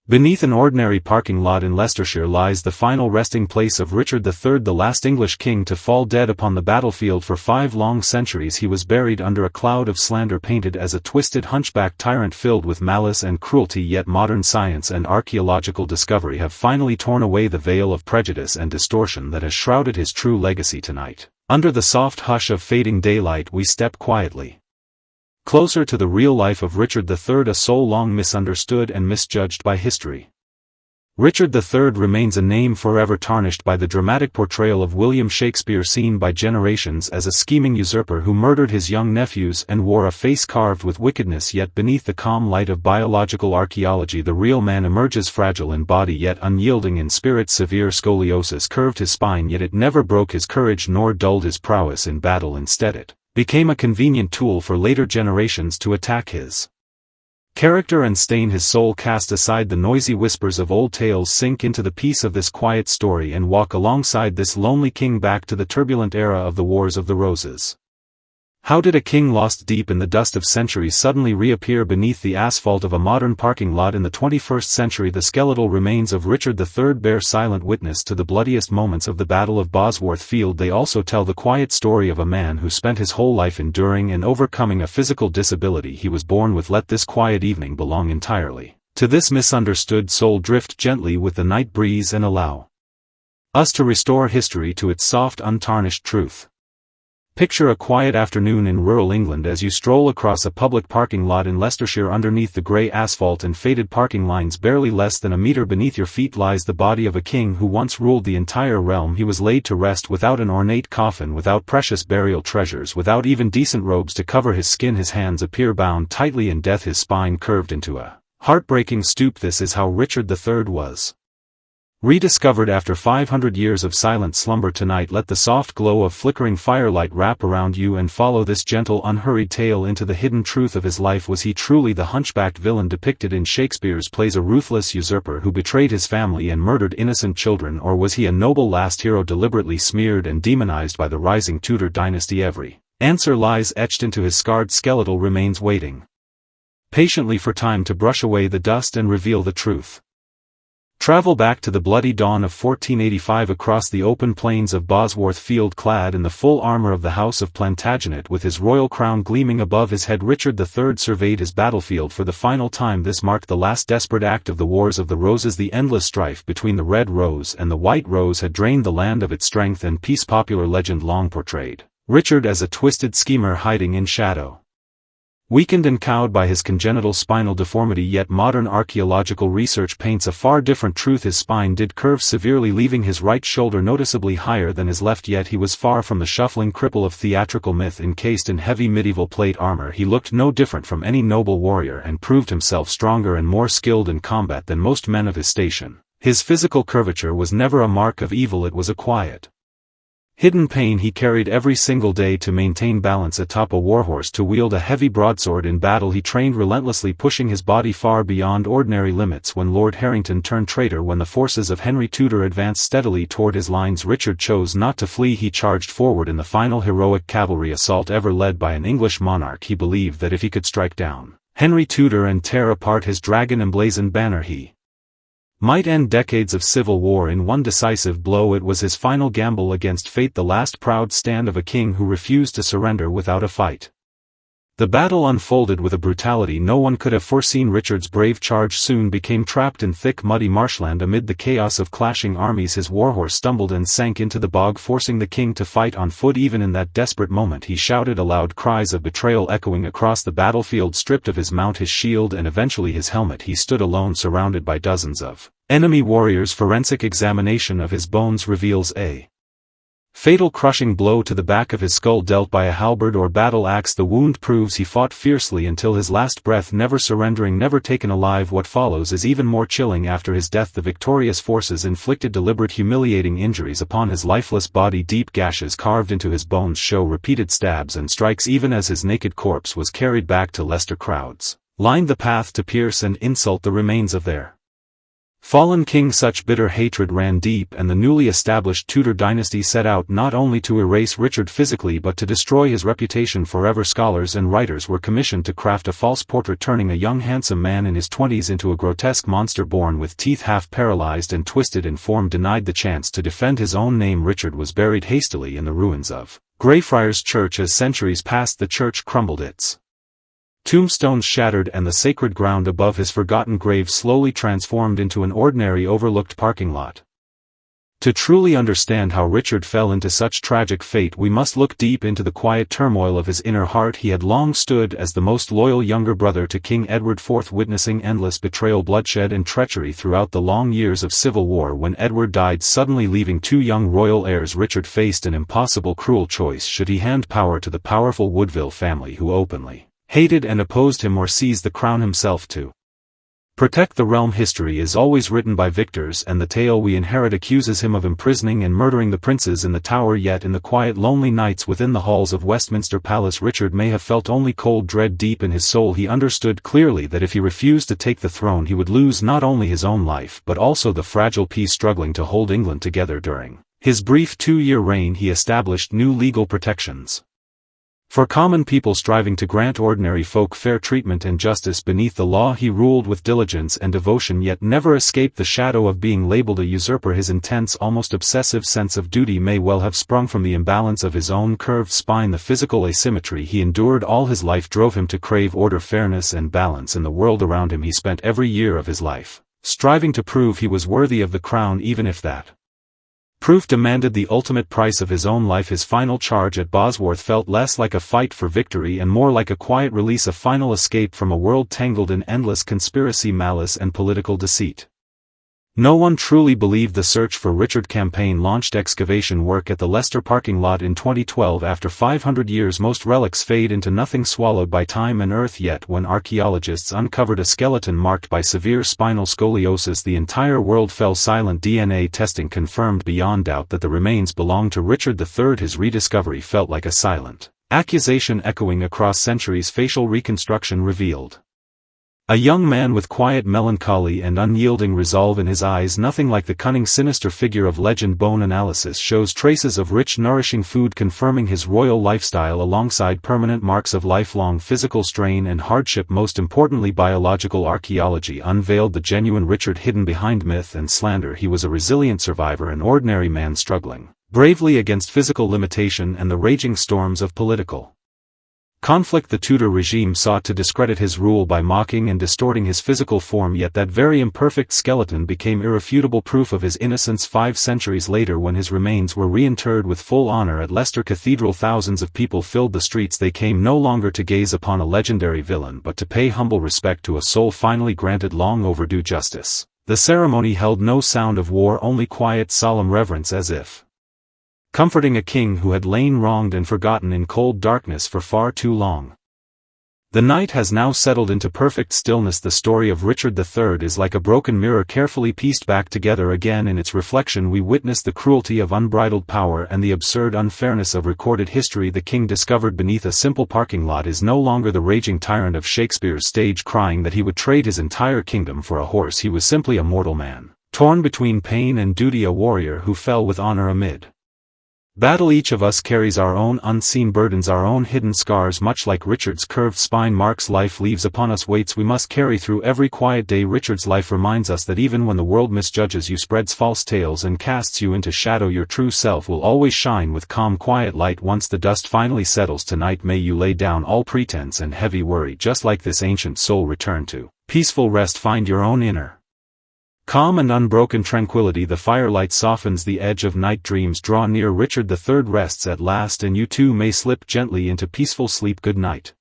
Beneath an ordinary parking lot in Leicestershire lies the final resting place of Richard III, the last English king to fall dead upon the battlefield. For 5 long centuries he was buried under a cloud of slander painted as a twisted hunchback tyrant filled with malice and cruelty, yet modern science and archaeological discovery have finally torn away the veil of prejudice and distortion that has shrouded his true legacy. Tonight, under the soft hush of fading daylight, we step quietly closer to the real life of Richard III, a soul long misunderstood and misjudged by history. Richard III remains a name forever tarnished by the dramatic portrayal of William Shakespeare, seen by generations as a scheming usurper who murdered his young nephews and wore a face carved with wickedness. Yet beneath the calm light of biological archaeology, the real man emerges, fragile in body yet unyielding in spirit. Severe scoliosis curved his spine, yet it never broke his courage nor dulled his prowess in battle. Instead, it became a convenient tool for later generations to attack his character and stain his soul. Cast aside the noisy whispers of old tales, sink into the peace of this quiet story, and walk alongside this lonely king back to the turbulent era of the Wars of the Roses. How did a king lost deep in the dust of centuries suddenly reappear beneath the asphalt of a modern parking lot in the 21st century? The skeletal remains of Richard III bear silent witness to the bloodiest moments of the Battle of Bosworth Field. They also tell the quiet story of a man who spent his whole life enduring and overcoming a physical disability he was born with. Let this quiet evening belong entirely to this misunderstood soul. Drift gently with the night breeze and allow us to restore history to its soft, untarnished truth. Picture a quiet afternoon in rural England as you stroll across a public parking lot in Leicestershire. Underneath the grey asphalt and faded parking lines, barely less than a metre beneath your feet, lies the body of a king who once ruled the entire realm. He was laid to rest without an ornate coffin, without precious burial treasures, without even decent robes to cover his skin. His hands appear bound tightly in death, his spine curved into a heartbreaking stoop. This is how Richard III was rediscovered after 500 years of silent slumber. Tonight, let the soft glow of flickering firelight wrap around you and follow this gentle, unhurried tale into the hidden truth of his life. Was he truly the hunchbacked villain depicted in Shakespeare's plays, a ruthless usurper who betrayed his family and murdered innocent children, or was he a noble last hero deliberately smeared and demonized by the rising Tudor dynasty? Every answer lies etched into his scarred skeletal remains, waiting patiently for time to brush away the dust and reveal the truth. Travel back to the bloody dawn of 1485 across the open plains of Bosworth Field, clad in the full armor of the House of Plantagenet, with his royal crown gleaming above his head. Richard III surveyed his battlefield for the final time. This marked the last desperate act of the Wars of the Roses. The endless strife between the Red Rose and the White Rose had drained the land of its strength and peace. Popular legend long portrayed Richard as a twisted schemer hiding in shadow, weakened and cowed by his congenital spinal deformity. Yet modern archaeological research paints a far different truth. His spine did curve severely, leaving his right shoulder noticeably higher than his left, yet he was far from the shuffling cripple of theatrical myth. Encased in heavy medieval plate armor, he looked no different from any noble warrior and proved himself stronger and more skilled in combat than most men of his station. His physical curvature was never a mark of evil, it was a quiet, hidden pain he carried every single day to maintain balance atop a warhorse. To wield a heavy broadsword in battle, he trained relentlessly, pushing his body far beyond ordinary limits. When Lord Harrington turned traitor, when the forces of Henry Tudor advanced steadily toward his lines, Richard chose not to flee. He charged forward in the final heroic cavalry assault ever led by an English monarch. He believed that if he could strike down Henry Tudor and tear apart his dragon-emblazoned banner, he might end decades of civil war in one decisive blow. It was his final gamble against fate, the last proud stand of a king who refused to surrender without a fight. The battle unfolded with a brutality no one could have foreseen. Richard's brave charge soon became trapped in thick muddy marshland. Amid the chaos of clashing armies, his warhorse stumbled and sank into the bog, forcing the king to fight on foot. Even in that desperate moment he shouted aloud, cries of betrayal echoing across the battlefield. Stripped of his mount, his shield, and eventually his helmet, he stood alone, surrounded by dozens of enemy warriors. Forensic examination of his bones reveals a fatal crushing blow to the back of his skull dealt by a halberd or battle axe. The wound proves he fought fiercely until his last breath, never surrendering, never taken alive. What follows is even more chilling. After his death, the victorious forces inflicted deliberate, humiliating injuries upon his lifeless body. Deep gashes carved into his bones show repeated stabs and strikes. Even as his naked corpse was carried back to Leicester, crowds lined the path to pierce and insult the remains of their Fallen king. Such bitter hatred ran deep, and the newly established Tudor dynasty set out not only to erase Richard physically but to destroy his reputation forever. Scholars and writers were commissioned to craft a false portrait, turning a young handsome man in his 20s into a grotesque monster born with teeth half paralyzed and twisted in form. Denied the chance to defend his own name, Richard was buried hastily in the ruins of Greyfriars Church. As centuries passed, the church crumbled, its tombstones shattered, and the sacred ground above his forgotten grave slowly transformed into an ordinary, overlooked parking lot. To truly understand how Richard fell into such tragic fate, we must look deep into the quiet turmoil of his inner heart. He had long stood as the most loyal younger brother to King Edward IV, witnessing endless betrayal, bloodshed and treachery throughout the long years of civil war. When Edward died suddenly, leaving two young royal heirs, Richard faced an impossible, cruel choice. Should he hand power to the powerful Woodville family, who openly hated and opposed him, or seize the crown himself to protect the realm? History is always written by victors, and the tale we inherit accuses him of imprisoning and murdering the princes in the Tower. Yet in the quiet, lonely nights within the halls of Westminster Palace, Richard may have felt only cold dread. Deep in his soul he understood clearly that if he refused to take the throne, he would lose not only his own life but also the fragile peace struggling to hold England together. During his brief 2-year reign, he established new legal protections for common people, striving to grant ordinary folk fair treatment and justice beneath the law. He ruled with diligence and devotion, yet never escaped the shadow of being labeled a usurper. His intense, almost obsessive sense of duty may well have sprung from the imbalance of his own curved spine. The physical asymmetry he endured all his life drove him to crave order, fairness and balance in the world around him. He spent every year of his life striving to prove he was worthy of the crown, even if that proof demanded the ultimate price of his own life. His final charge at Bosworth felt less like a fight for victory and more like a quiet release, a final escape from a world tangled in endless conspiracy, malice and political deceit. No one truly believed the search for Richard campaign launched excavation work at the Leicester parking lot in 2012. After 500 years, most relics fade into nothing, swallowed by time and earth. Yet when archaeologists uncovered a skeleton marked by severe spinal scoliosis, the entire world fell silent. DNA testing confirmed beyond doubt that the remains belonged to Richard III. His rediscovery felt like a silent accusation echoing across centuries. Facial reconstruction revealed a young man with quiet melancholy and unyielding resolve in his eyes, nothing like the cunning, sinister figure of legend. Bone analysis shows traces of rich, nourishing food, confirming his royal lifestyle alongside permanent marks of lifelong physical strain and hardship. Most importantly, biological archaeology unveiled the genuine Richard, hidden behind myth and slander. He was a resilient survivor, an ordinary man struggling bravely against physical limitation and the raging storms of political conflict. The Tudor regime sought to discredit his rule by mocking and distorting his physical form, yet that very imperfect skeleton became irrefutable proof of his innocence. 5 centuries later, when his remains were reinterred with full honor at Leicester Cathedral, thousands of people filled the streets. They came no longer to gaze upon a legendary villain but to pay humble respect to a soul finally granted long overdue justice. The ceremony held no sound of war, only quiet, solemn reverence, as if comforting a king who had lain wronged and forgotten in cold darkness for far too long. The night has now settled into perfect stillness. The story of Richard III is like a broken mirror, carefully pieced back together again. In its reflection we witness the cruelty of unbridled power and the absurd unfairness of recorded history. The king discovered beneath a simple parking lot is no longer the raging tyrant of Shakespeare's stage, crying that he would trade his entire kingdom for a horse. He was simply a mortal man, torn between pain and duty, a warrior who fell with honor amid battle. Each of us carries our own unseen burdens, our own hidden scars. Much like Richard's curved spine marks life leaves upon us, weights we must carry through every quiet day. Richard's life reminds us that even when the world misjudges you, spreads false tales and casts you into shadow, your true self will always shine with calm, quiet light. Once the dust finally settles tonight, may you lay down all pretense and heavy worry. Just like this ancient soul, return to peaceful rest, find your own inner calm and unbroken tranquility. The firelight softens the edge of night, dreams draw near. Richard III rests at last, and you too may slip gently into peaceful sleep. Good night.